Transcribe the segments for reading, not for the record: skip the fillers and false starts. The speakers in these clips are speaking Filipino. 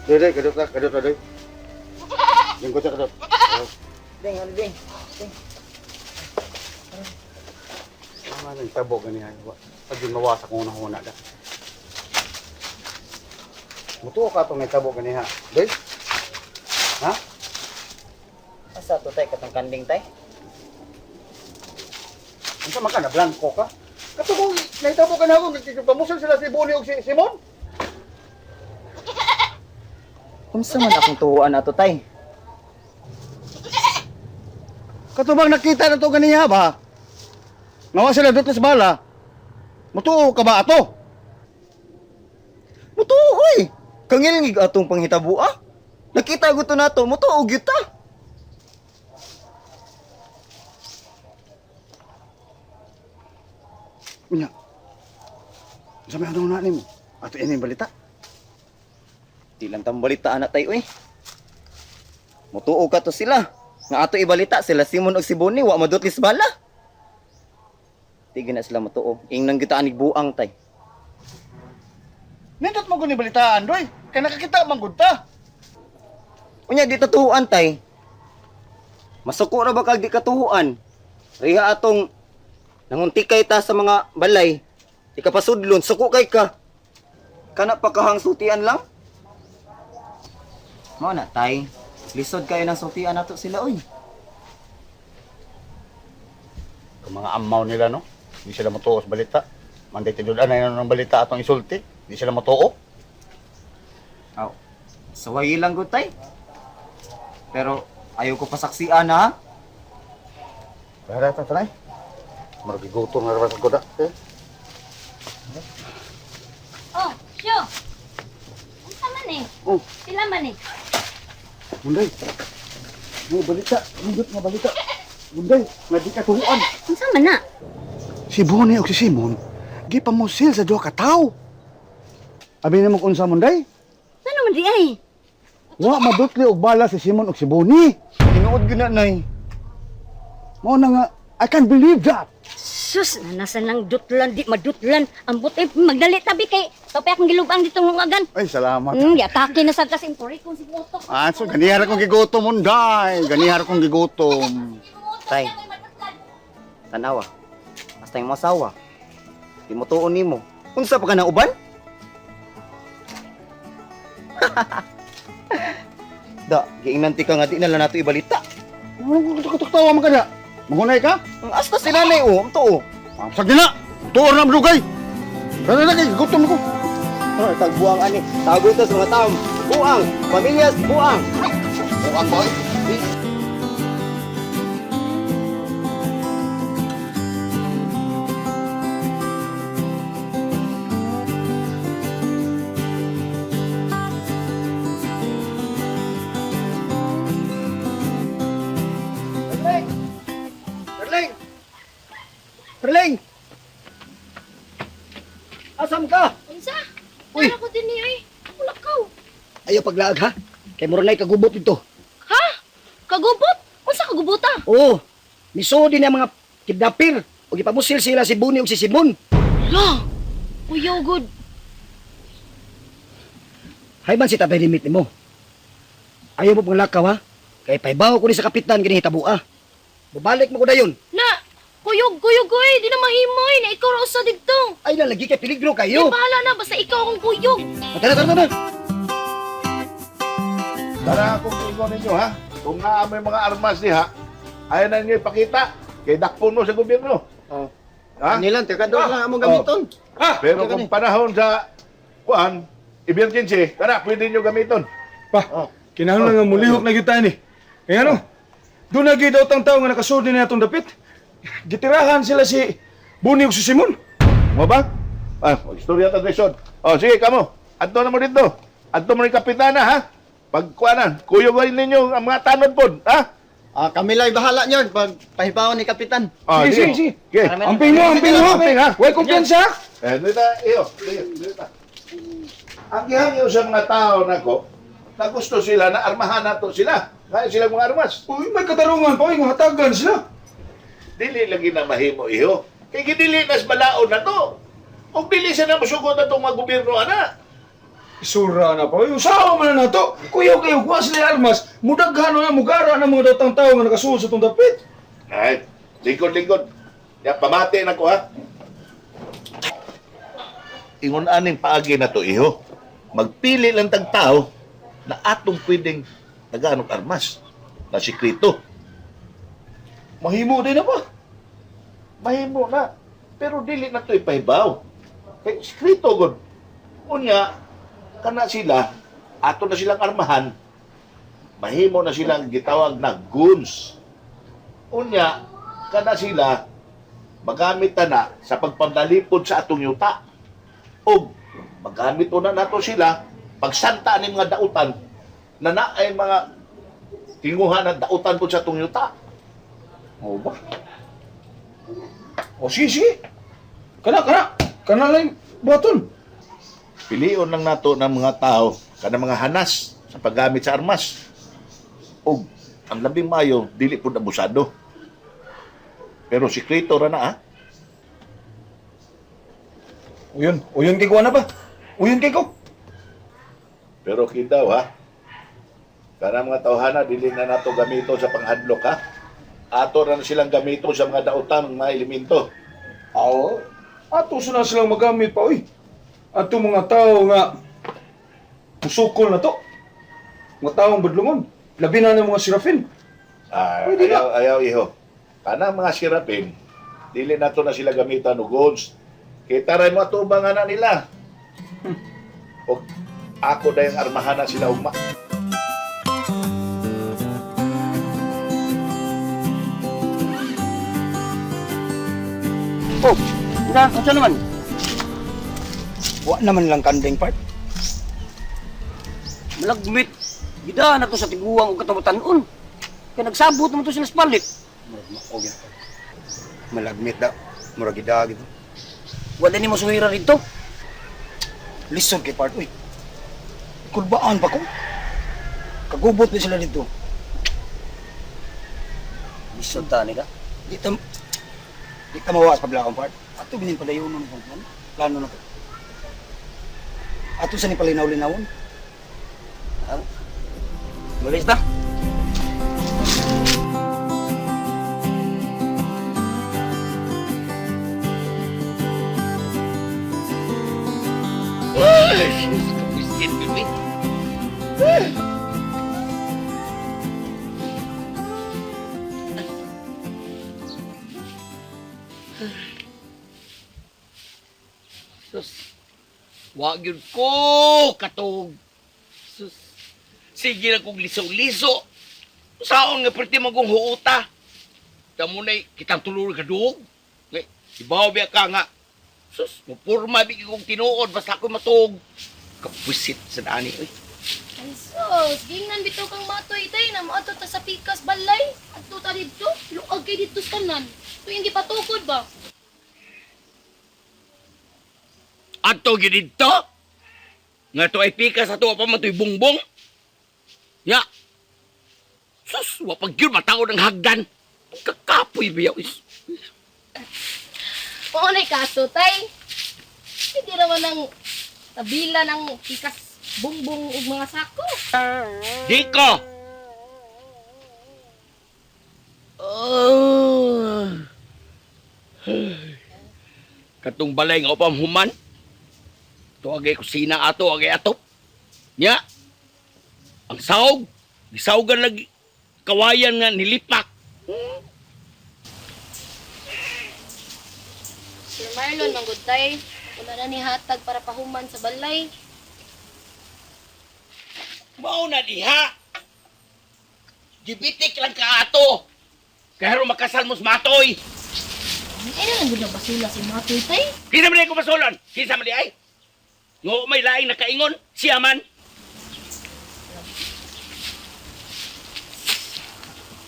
Doy, kadot na, doy. Lingkod sa kadot. Ding, ano ding? Tama na, tabo ganihan. Pag yung nawasak ko na da. Mutuo ka itong may tabo ganiha. Doy? Ha? Asa to tay katong kanding tay? Ang sama ka na, blanco ka? Kato kung naitabo ka na ako, pamusal sila si Boni o si Simon? Kumsa man akong tuhuan na to tay? Kato bang nakita na ito ganiha ba? Nawa sila doon sa bala. Mutuo ka ba ato? Mutuoy! Kangilingig atong panghitabo ah. Nakita ko to nato, mutuo gyud ta. Unya. Sa may ano na nimo? Ato ini balita. Di lang tang balita anak tay oy. Mutuo ka to sila. Nga ato ibalita sila Simon ug si Bonnie wa madutlis bala. Tigin na sila mutuo. Ing nang gitaan buang tay. Nindot mo guni balitaan, doy. Kaya nakakita man gud ta. Unya di tatuhuan tay. Masuko ra ba kag di katuhuan? Riha atong nanguntikay ta sa mga balay. Di ka pasudlon, suko kay ka. Kana pa kahang sutian lang? Mao na tay. Lisod kayo ng sutian nato sila oy. Kung mga amaw nila no, di sila matuo sa balita. Manday tinudan na ng balita atong isulti, di sila matuo. Aw. Saway lang gud tay. Pero ayaw ko pasaksian ha. Para ta tanay. Margi gutom na ra sa kuda. Oh, Syo! Unsa man eh? Oh, Sila man eh? munday. May balita, nindot nga balita. Munday, nga di katuhuan. Unsa man na? Si Bonnie o si Simon, gipamusil sa duha ka tawo. Abi na mo kung sa munday. Ano man di ay? Wa madutli og bala si Simon o si Bonnie. Tinuod gyud na nay. Mao na nga, I can't believe that. Sus, nanasan lang dutlan, di madutlan. Ang buti, magdali tabi kay tapay akong gilubang dito ng agan. Ay, salamat. Yatake na sa tas impori kung si Moto. Ah, so ganihar akong gigutom munday. Ganihar akong gigutom. Tay. Tanawa. Basta yung masawa. Di mo tuon nimo. Unsa pa ka na uban? Da, giinanti ka nga di na lang nato ibalita. Ano kutok-tawa man ka na? Mahunay ka? Ang asta si nanay oh, to. Ah, sagdi na. Tuor na madugay. Dali na kay gutom ko. Ay, tagbuang ani. Tago ito sa mga taong. Buang, pamilyas, buang. Buang boy. Perling! Perling! Asam ka? Unsa? Uy. Ano ko din niya eh? Ulakaw. Ayaw paglaag ha. Kay mura na'y kagubot ito. Ha? Kagubot? Unsa kagubuta? Oo. Miso din ang mga kidnapper. O ipamusil sila si Bonnie o si Simon. La! Uyaw good. Hay man si tatay limit mo. Ayaw mo pang lakaw ha. Kay paibaw ko ni sa kapitan kini hitabua. Bubalik mo ko dayon. Na! Kuyog eh. Di na mahimoy. Na ikaw ra usa dito. Ay nalagi kay peligro Di kayo. bahala na. Basta ikaw akong kuyog. Tara. Tara kung ingon ninyo ha. Kung naa may mga armas diha, ayaw na ninyo ipakita. Kay dakpon mo sa gobyerno. Oh. Ha? Nilang tekador lang among gamiton. Pero kung panahon sa kuan, emergency, tara, pwede nyo gamiton. Pa, kinahanglan nga mulihok na kita ni. Kaya ano, doon na daw tang tao nga nakasunod na itong dapit. Gitirahan sila si Bonnie ug si Simon. Mo ba? Ah, istorya ta desod. Oh, sige kamo. Adto na mo dito. Adto mo ni kapitana ha. Pagkuanan, kuyogay ninyo ang mga tanod pod, ha? Kami lang bahala niyon pag pahibawan ni kapitan. Oh, Sige. Okay. Amping mo. Amping, ha? Huwag kumpiyansa. Dito, dito. Ang gihangyo sa mga tao nako, na gusto sila na armahan nato sila. Kaya sila mga armas. Uy, may katarungan pa, nga hatagan sila. Dili lagi na mahimo iyo. Kay gidili nas balaod na to. Og dili siya na masugod na itong mga gobyerno ana. Isura na pa. Usawa man na to. Kuyaw kayo, kuha sila armas. Mudaghan na mugara ng mga datang tao nga nakasuot sa itong dapit. Ay, lingkod. Ya, pamati na ko ha. Ingon aning paagi na to, iho. Magpili lang tag tao na atong pwedeng taganong armas na sikrito. Mahimo din na ba? Mahimo na. Pero dili na to ipahibaw. Kay sikrito gud. Unya, kana sila, ato na silang armahan, mahimo na silang gitawag na goons. Unya, kana sila, magamit na sa pagpandalipod sa atong yuta. O, magamit na nato sila, pagsanta ni mga dautan, na naay mga tinguhan na dautan po sa atong yuta. O ba? O sige. Kana lang baton. Pilion lang nato ng mga tao kada mga hanas sa paggamit sa armas. O ang labing mayo, dili po abusado. Pero sikreto ra na Uyon kay ko na ba? Uyon kay ko. Pero kindaw Kana mga tawhana, dili na nato gamito sa panghadlok Ato na silang gamito sa mga dautan ng mga elemento. Oo. Ato na silang magamit pa, uy. Ato mga tao nga musukol na to. Mga taong badlungon. Labi na ng mga sirafin. Pwede na. Ayaw, iho. Kana mga sirapin, dili nato na sila gamitan o goals. Kita rin mo atubangan na nila. O ako na yung armahan na sila ugma. Oh, ano naman? Wa naman lang kandeng part. Malagmit. Gidaan ako sa tiguang o katamutan-on. Kaya nagsabot naman to sila sa palit. Malagmit da. Muragida gitu. Wala ni mo suhira rito. Listen kay part, uy. Kulbaan pa ko. Kagubot na sila dito. Lisod ta ni ka. Di ka mawas pablakang part. Ato binin padayon ng pangkuan. Plano na ko. Ato sa ni palinaw-linawon. Malis ta. Sus, wag yun ko katog. Sus, sige na kong liso-liso. Saan nga perti magong huuta? Tamo na'y kitang tulur ka doon. Ngay, ibaw biya ka nga. Sus, mapurma bi kong tinuod basta ako matog. Kapusit sa dani. Uy. Ay sus, gingnan bitaw kang matoy tay na maato ta sa pikas balay. Adto ta didto, luag kay didto sa tanan. Tuwing gipatukod ba? Ato ginito? Nga to ay pika sa tuwa pa man to'y bungbong? Ya. Sus, wapag yun matao ng hagdan. Kakapoy biyaw is. Oo na kaso tay. Hindi naman ang tabila ng pikas bungbong ug mga sako. Diko! Katong balay nga upang human. Ito agay kusina ato, agay atop. Nya. Ang sahog. Gisahogan lagi. Kawayan nga nilipak. Sir Marlon, manggod tay. Wala na ni hatag para pahuman sa balay. Mao na diha. Gibitik lang ka ato. Kaya ro makasal mo sa matoy. Ay na lang gud na basula si matoy tay. Kinsa man ko pasulon? Kinsa man di ay? Ngo may laing nakaingon, siya man.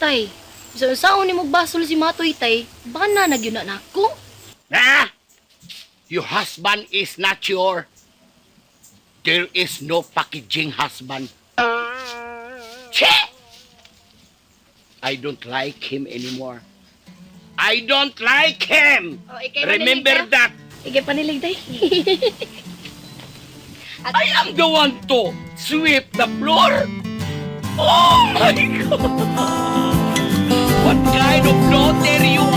Tay, sa saon ni mo basol si matoy tay, bana na gyud na nako. Ah! Your husband is not your. There is no packaging husband. Che! I don't like him anymore. I don't like him! Oh, ikay Remember panilig, that! Ikay panilig tay. I am the one to sweep the floor. Oh my God! What kind of daughter you